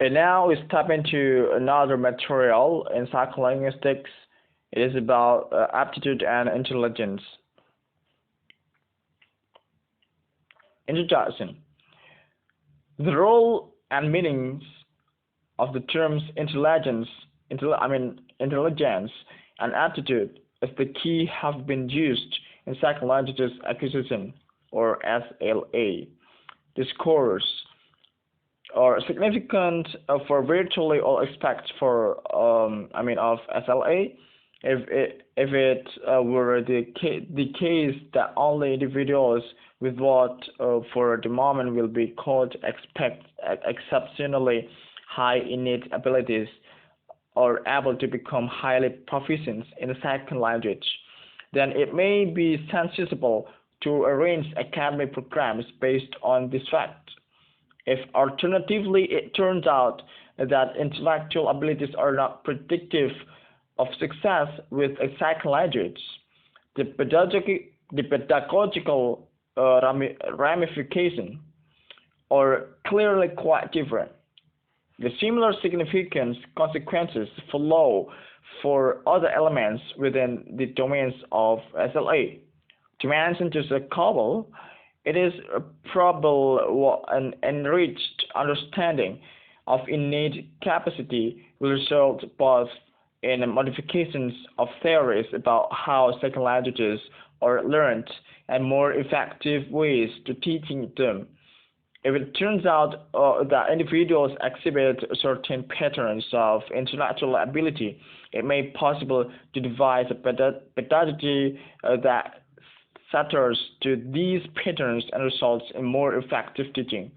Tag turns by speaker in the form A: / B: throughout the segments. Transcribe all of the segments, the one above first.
A: And now we step into another material in psycholinguistics. It is about aptitude and intelligence. Introduction. The role and meanings of the terms intelligence and aptitude as the key have been used in psychological acquisition, or SLA discourse, or significant for virtually all aspects of SLA. If it were the case that only individuals with what for the moment will be called exceptionally high innate abilities are able to become highly proficient in the second language, then it may be sensible to arrange academic programs based on this fact. If alternatively it turns out that intellectual abilities are not predictive of success with a second language, the pedagogical ramifications are clearly quite different. The similar significant consequences follow for other elements within the domains of SLA. To mention just a couple, it is probable an enriched understanding of innate capacity will result both in modifications of theories about how second languages are learned and more effective ways to teaching them. If it turns out that individuals exhibit certain patterns of intellectual ability, it may be possible to devise a pedagogy that caters to these patterns and results in more effective teaching.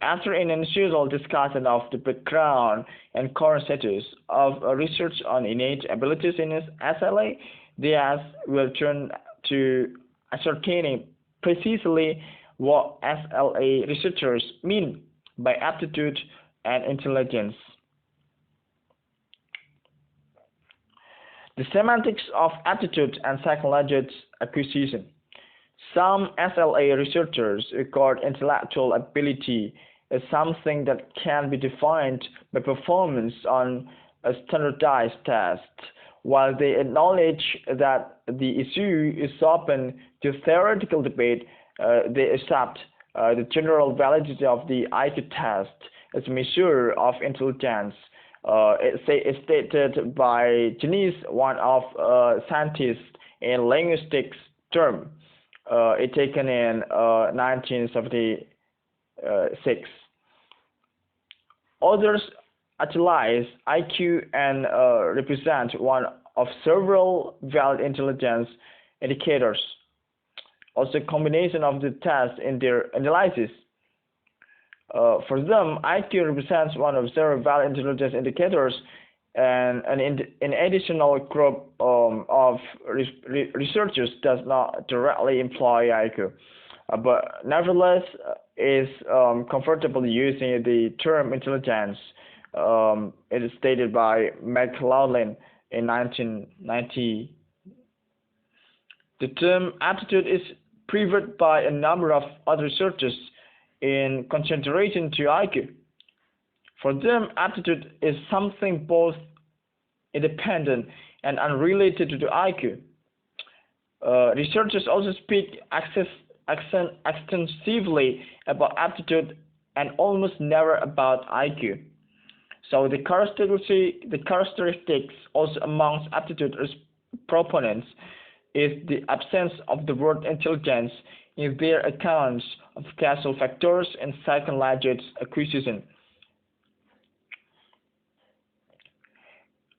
A: After an initial discussion of the background and current status of research on innate abilities in SLA, DS will turn to ascertaining precisely what SLA researchers mean by aptitude and intelligence. The semantics of aptitude and psychological acquisition. Some SLA researchers regard intellectual ability as something that can be defined by performance on a standardized test. While they acknowledge that the issue is open to theoretical debate, they accept the general validity of the IQ test as a measure of intelligence. It's stated by Janice, one of scientists in linguistics term, it taken in 1976. Others utilize IQ and represent one of several valid intelligence indicators. Also, combination of the tests in their analysis. For them, IQ represents one of several valid intelligence indicators, and an additional group of researchers does not directly employ IQ, but nevertheless is comfortable using the term intelligence. It is stated by McLaughlin in 1990. The term aptitude is preferred by a number of other researchers in concentration to IQ. For them, aptitude is something both independent and unrelated to the IQ. Researchers also speak extensively about aptitude and almost never about IQ. So the characteristics also amongst aptitude proponents is the absence of the word intelligence in their accounts of causal factors and second language acquisition.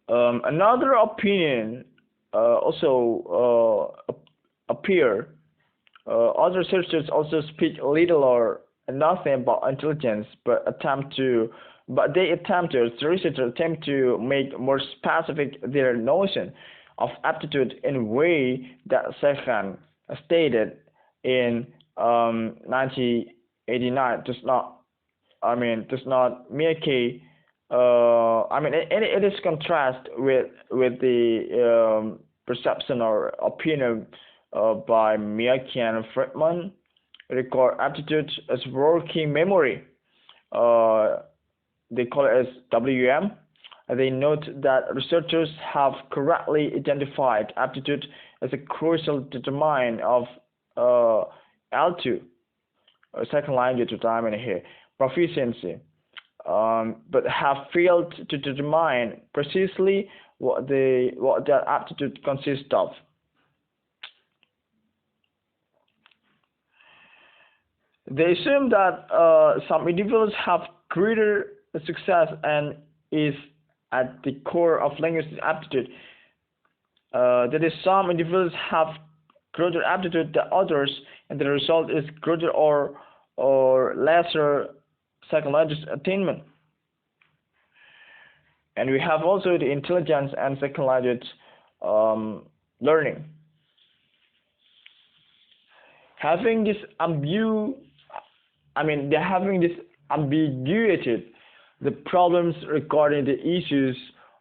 A: Another opinion also appear. Other researchers also speak little or nothing about intelligence, but the researchers attempt to make more specific their notion of aptitude in a way that Sechan stated in 1989 does not make it is contrast with the perception or opinion by Miyake and Friedman regard aptitude as working memory. they call it as WM. They note that researchers have correctly identified aptitude as a crucial determinant of L2, second language requirement here, proficiency, but have failed to determine precisely what that aptitude consists of. They assume that some individuals have greater success and is at the core of linguistic aptitude. That is, some individuals have greater aptitude than others, and the result is greater or lesser second language attainment. And we have also the intelligence and second language learning. Having this they're having this ambiguity, the problems regarding the issues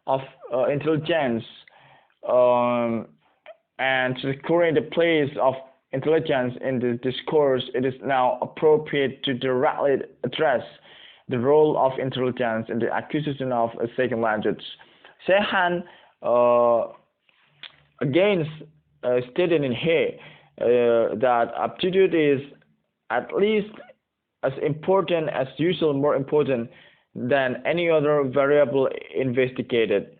A: of intelligence and securing the place of intelligence in the discourse. It is now appropriate to directly address the role of intelligence in the acquisition of a second language. Sehan again stated in here that aptitude is at least as important as usual, more important than any other variable investigated.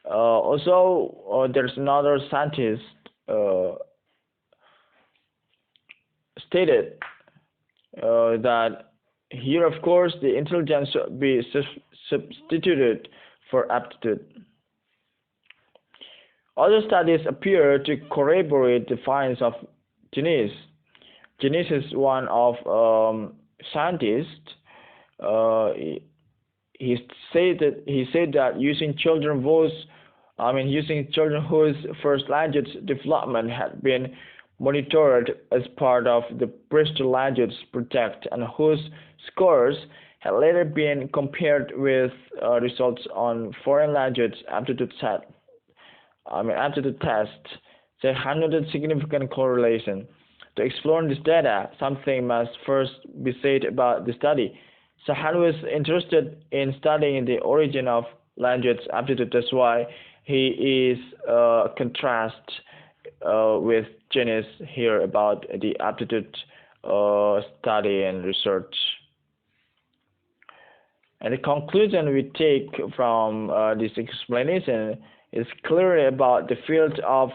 A: Also, there's another scientist stated that here, of course, the intelligence should be substituted for aptitude. Other studies appear to corroborate the findings of Janis. Janis is one of scientists. He said that using children whose first language development had been monitored as part of the Bristol Language Project, and whose scores had later been compared with results on foreign language aptitude tests, they had noted significant correlation. To explore this data, something must first be said about the study. Sahan was interested in studying the origin of language aptitude. That's why he is contrast with Janis here about the aptitude study and research. And the conclusion we take from this explanation is clearly about the field of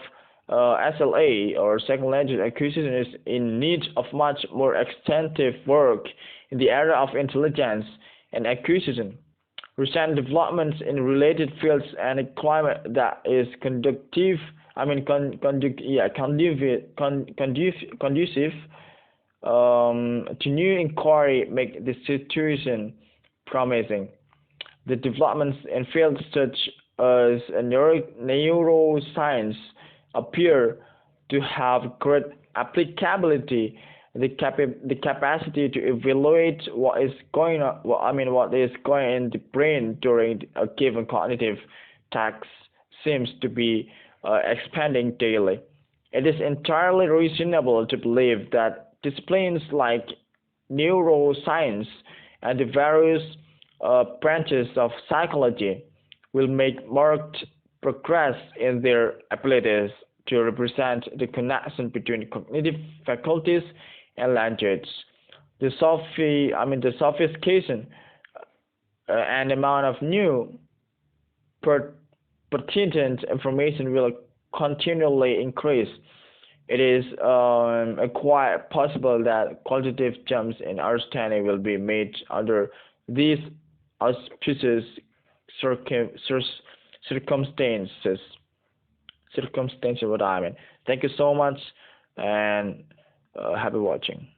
A: SLA, or second language acquisition, is in need of much more extensive work in the area of intelligence and acquisition. Recent developments in related fields and a climate that is conducive to new inquiry make the situation promising. The developments in fields such as neuroscience appear to have great applicability. The capacity to evaluate what is going in the brain during a given cognitive task seems to be expanding daily. It is entirely reasonable to believe that disciplines like neuroscience and the various branches of psychology will make marked progress in their abilities to represent the connection between cognitive faculties and language. The sophistication and amount of new pertinent information will continually increase. It is quite possible that qualitative jumps in understanding will be made under these auspicious circumstances. Thank you so much, and happy watching.